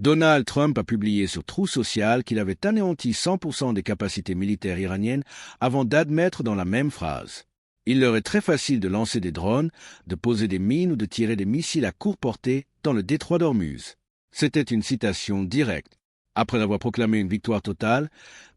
Donald Trump a publié sur Truth Social qu'il avait anéanti 100% des capacités militaires iraniennes avant d'admettre dans la même phrase: il leur est très facile de lancer des drones, de poser des mines ou de tirer des missiles à courte portée dans le détroit d'Ormuz. C'était une citation directe. Après avoir proclamé une victoire totale,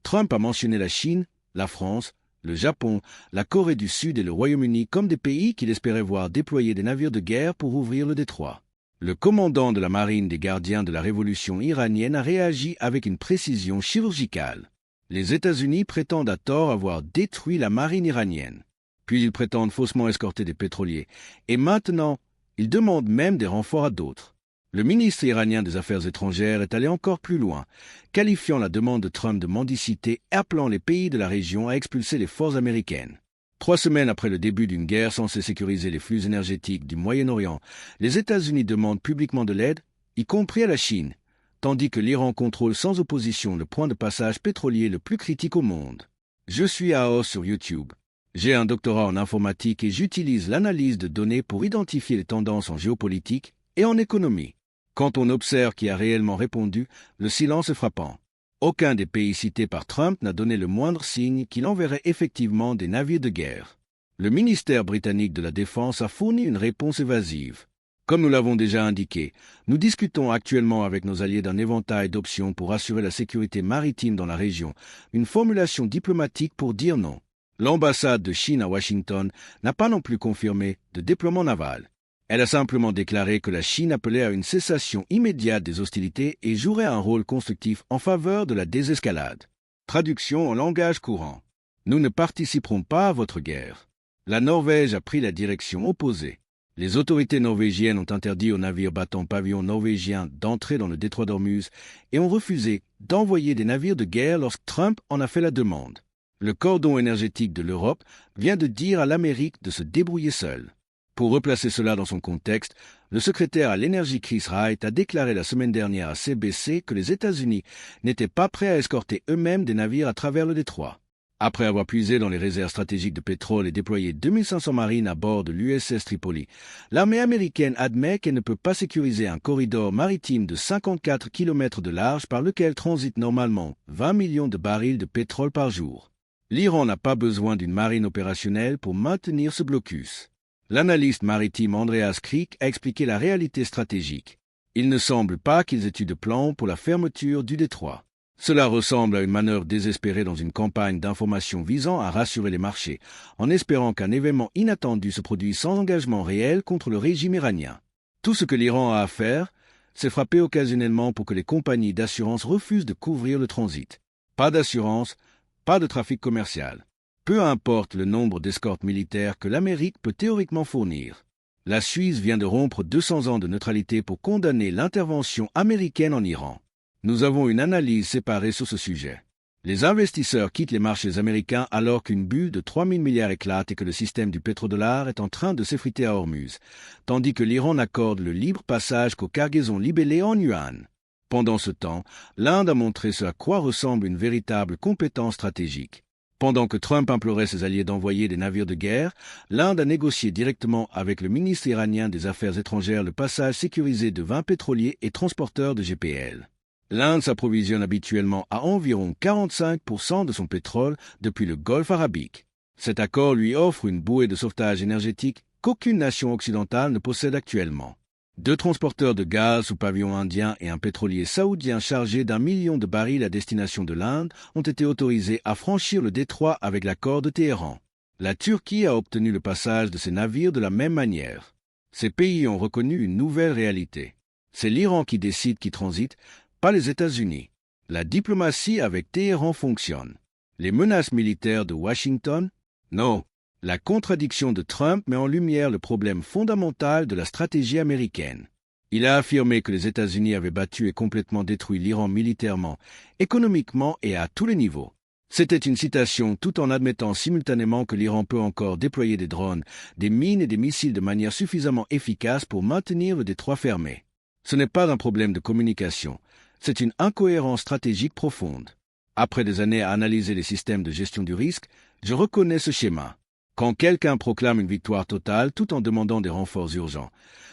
Trump a mentionné la Chine, la France, le Japon, la Corée du Sud et le Royaume-Uni comme des pays qu'il espérait voir déployer des navires de guerre pour ouvrir le détroit. Le commandant de la marine des gardiens de la révolution iranienne a réagi avec une précision chirurgicale. Les États-Unis prétendent à tort avoir détruit la marine iranienne. Puis ils prétendent faussement escorter des pétroliers. Et maintenant, ils demandent même des renforts à d'autres. Le ministre iranien des Affaires étrangères est allé encore plus loin, qualifiant la demande de Trump de mendicité et appelant les pays de la région à expulser les forces américaines. 3 semaines après le début d'une guerre censée sécuriser les flux énergétiques du Moyen-Orient, les États-Unis demandent publiquement de l'aide, y compris à la Chine, tandis que l'Iran contrôle sans opposition le point de passage pétrolier le plus critique au monde. Je suis Aos sur YouTube. J'ai un doctorat en informatique et j'utilise l'analyse de données pour identifier les tendances en géopolitique et en économie. Quand on observe qui a réellement répondu, le silence est frappant. Aucun des pays cités par Trump n'a donné le moindre signe qu'il enverrait effectivement des navires de guerre. Le ministère britannique de la Défense a fourni une réponse évasive. Comme nous l'avons déjà indiqué, nous discutons actuellement avec nos alliés d'un éventail d'options pour assurer la sécurité maritime dans la région, une formulation diplomatique pour dire non. L'ambassade de Chine à Washington n'a pas non plus confirmé de déploiement naval. Elle a simplement déclaré que la Chine appelait à une cessation immédiate des hostilités et jouerait un rôle constructif en faveur de la désescalade. Traduction en langage courant. Nous ne participerons pas à votre guerre. La Norvège a pris la direction opposée. Les autorités norvégiennes ont interdit aux navires battant pavillon norvégien d'entrer dans le détroit d'Ormuz et ont refusé d'envoyer des navires de guerre lorsque Trump en a fait la demande. Le cordon énergétique de l'Europe vient de dire à l'Amérique de se débrouiller seule. Pour replacer cela dans son contexte, le secrétaire à l'énergie Chris Wright a déclaré la semaine dernière à CBC que les États-Unis n'étaient pas prêts à escorter eux-mêmes des navires à travers le détroit. Après avoir puisé dans les réserves stratégiques de pétrole et déployé 2500 marines à bord de l'USS Tripoli, l'armée américaine admet qu'elle ne peut pas sécuriser un corridor maritime de 54 km de large par lequel transitent normalement 20 millions de barils de pétrole par jour. L'Iran n'a pas besoin d'une marine opérationnelle pour maintenir ce blocus. L'analyste maritime Andreas Krieg a expliqué la réalité stratégique. Il ne semble pas qu'ils aient eu de plan pour la fermeture du détroit. Cela ressemble à une manœuvre désespérée dans une campagne d'information visant à rassurer les marchés, en espérant qu'un événement inattendu se produise sans engagement réel contre le régime iranien. Tout ce que l'Iran a à faire, c'est frapper occasionnellement pour que les compagnies d'assurance refusent de couvrir le transit. Pas d'assurance, pas de trafic commercial. Peu importe le nombre d'escortes militaires que l'Amérique peut théoriquement fournir. La Suisse vient de rompre 200 ans de neutralité pour condamner l'intervention américaine en Iran. Nous avons une analyse séparée sur ce sujet. Les investisseurs quittent les marchés américains alors qu'une bulle de 3 000 milliards éclate et que le système du pétrodollar est en train de s'effriter à Ormuz, tandis que l'Iran n'accorde le libre passage qu'aux cargaisons libellées en yuan. Pendant ce temps, l'Inde a montré ce à quoi ressemble une véritable compétence stratégique. Pendant que Trump implorait ses alliés d'envoyer des navires de guerre, l'Inde a négocié directement avec le ministre iranien des Affaires étrangères le passage sécurisé de 20 pétroliers et transporteurs de GPL. L'Inde s'approvisionne habituellement à environ 45% de son pétrole depuis le Golfe arabique. Cet accord lui offre une bouée de sauvetage énergétique qu'aucune nation occidentale ne possède actuellement. 2 transporteurs de gaz sous pavillon indien et un pétrolier saoudien chargé d'1 million de barils à destination de l'Inde ont été autorisés à franchir le détroit avec l'accord de Téhéran. La Turquie a obtenu le passage de ces navires de la même manière. Ces pays ont reconnu une nouvelle réalité. C'est l'Iran qui décide qui transite, pas les États-Unis. La diplomatie avec Téhéran fonctionne. Les menaces militaires de Washington? Non. La contradiction de Trump met en lumière le problème fondamental de la stratégie américaine. Il a affirmé que les États-Unis avaient battu et complètement détruit l'Iran militairement, économiquement et à tous les niveaux. C'était une citation tout en admettant simultanément que l'Iran peut encore déployer des drones, des mines et des missiles de manière suffisamment efficace pour maintenir le détroit fermé. Ce n'est pas un problème de communication, c'est une incohérence stratégique profonde. Après des années à analyser les systèmes de gestion du risque, je reconnais ce schéma. Quand quelqu'un proclame une victoire totale tout en demandant des renforts urgents,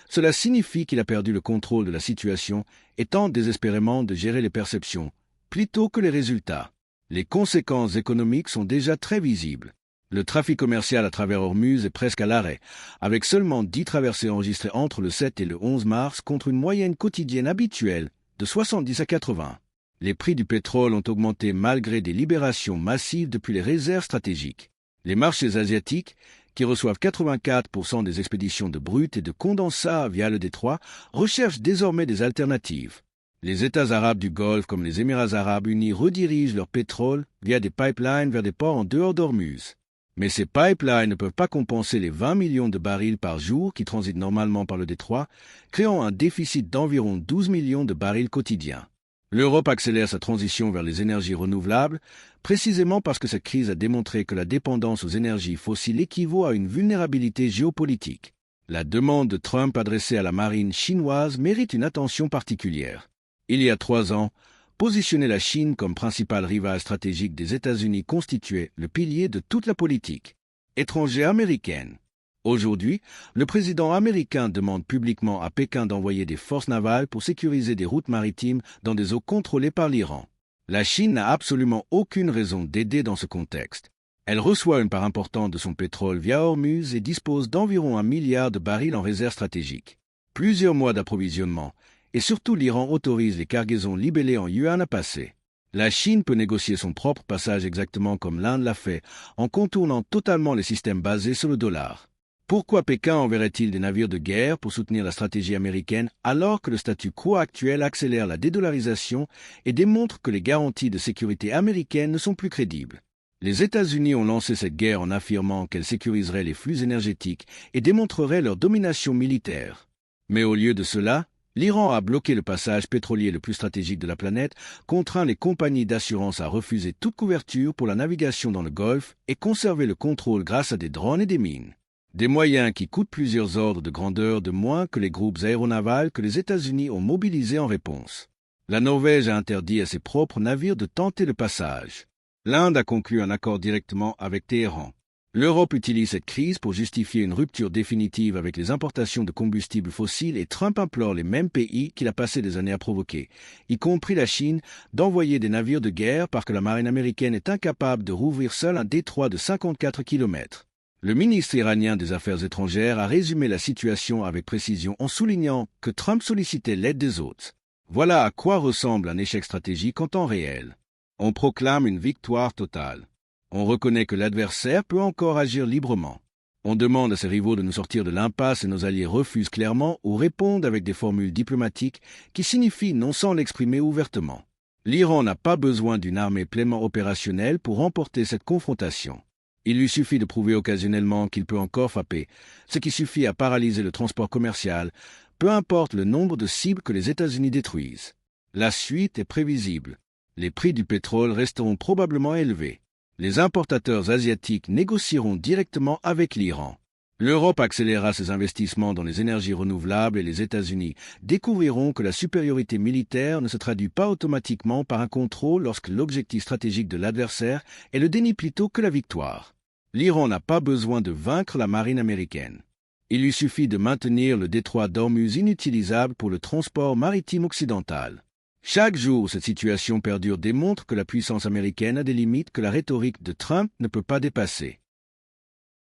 cela signifie qu'il a perdu le contrôle de la situation et tente désespérément de gérer les perceptions, plutôt que les résultats. Les conséquences économiques sont déjà très visibles. Le trafic commercial à travers Ormuz est presque à l'arrêt, avec seulement 10 traversées enregistrées entre le 7 et le 11 mars contre une moyenne quotidienne habituelle de 70 à 80. Les prix du pétrole ont augmenté malgré des libérations massives depuis les réserves stratégiques. Les marchés asiatiques, qui reçoivent 84% des expéditions de brut et de condensat via le détroit, recherchent désormais des alternatives. Les États arabes du Golfe comme les Émirats arabes unis redirigent leur pétrole via des pipelines vers des ports en dehors d'Ormuz. Mais ces pipelines ne peuvent pas compenser les 20 millions de barils par jour qui transitent normalement par le détroit, créant un déficit d'environ 12 millions de barils quotidiens. L'Europe accélère sa transition vers les énergies renouvelables, précisément parce que cette crise a démontré que la dépendance aux énergies fossiles équivaut à une vulnérabilité géopolitique. La demande de Trump adressée à la marine chinoise mérite une attention particulière. Il y a 3 ans, positionner la Chine comme principal rival stratégique des États-Unis constituait le pilier de toute la politique étrangère américaine. Aujourd'hui, le président américain demande publiquement à Pékin d'envoyer des forces navales pour sécuriser des routes maritimes dans des eaux contrôlées par l'Iran. La Chine n'a absolument aucune raison d'aider dans ce contexte. Elle reçoit une part importante de son pétrole via Hormuz et dispose d'environ 1 milliard de barils en réserve stratégique. Plusieurs mois d'approvisionnement, et surtout l'Iran autorise les cargaisons libellées en yuan à passer. La Chine peut négocier son propre passage exactement comme l'Inde l'a fait, en contournant totalement les systèmes basés sur le dollar. Pourquoi Pékin enverrait-il des navires de guerre pour soutenir la stratégie américaine alors que le statu quo actuel accélère la dédollarisation et démontre que les garanties de sécurité américaines ne sont plus crédibles? Les États-Unis ont lancé cette guerre en affirmant qu'elles sécuriseraient les flux énergétiques et démontreraient leur domination militaire. Mais au lieu de cela, l'Iran a bloqué le passage pétrolier le plus stratégique de la planète, contraint les compagnies d'assurance à refuser toute couverture pour la navigation dans le Golfe et conserver le contrôle grâce à des drones et des mines. Des moyens qui coûtent plusieurs ordres de grandeur de moins que les groupes aéronavals que les États-Unis ont mobilisés en réponse. La Norvège a interdit à ses propres navires de tenter le passage. L'Inde a conclu un accord directement avec Téhéran. L'Europe utilise cette crise pour justifier une rupture définitive avec les importations de combustibles fossiles et Trump implore les mêmes pays qu'il a passé des années à provoquer, y compris la Chine, d'envoyer des navires de guerre parce que la marine américaine est incapable de rouvrir seule un détroit de 54 km. Le ministre iranien des Affaires étrangères a résumé la situation avec précision en soulignant que Trump sollicitait l'aide des autres. Voilà à quoi ressemble un échec stratégique en temps réel. On proclame une victoire totale. On reconnaît que l'adversaire peut encore agir librement. On demande à ses rivaux de nous sortir de l'impasse et nos alliés refusent clairement ou répondent avec des formules diplomatiques qui signifient non sans l'exprimer ouvertement. L'Iran n'a pas besoin d'une armée pleinement opérationnelle pour remporter cette confrontation. Il lui suffit de prouver occasionnellement qu'il peut encore frapper, ce qui suffit à paralyser le transport commercial, peu importe le nombre de cibles que les États-Unis détruisent. La suite est prévisible. Les prix du pétrole resteront probablement élevés. Les importateurs asiatiques négocieront directement avec l'Iran. L'Europe accélérera ses investissements dans les énergies renouvelables et les États-Unis découvriront que la supériorité militaire ne se traduit pas automatiquement par un contrôle lorsque l'objectif stratégique de l'adversaire est le déni plutôt que la victoire. L'Iran n'a pas besoin de vaincre la marine américaine. Il lui suffit de maintenir le détroit d'Ormuz inutilisable pour le transport maritime occidental. Chaque jour, cette situation perdure démontre que la puissance américaine a des limites que la rhétorique de Trump ne peut pas dépasser.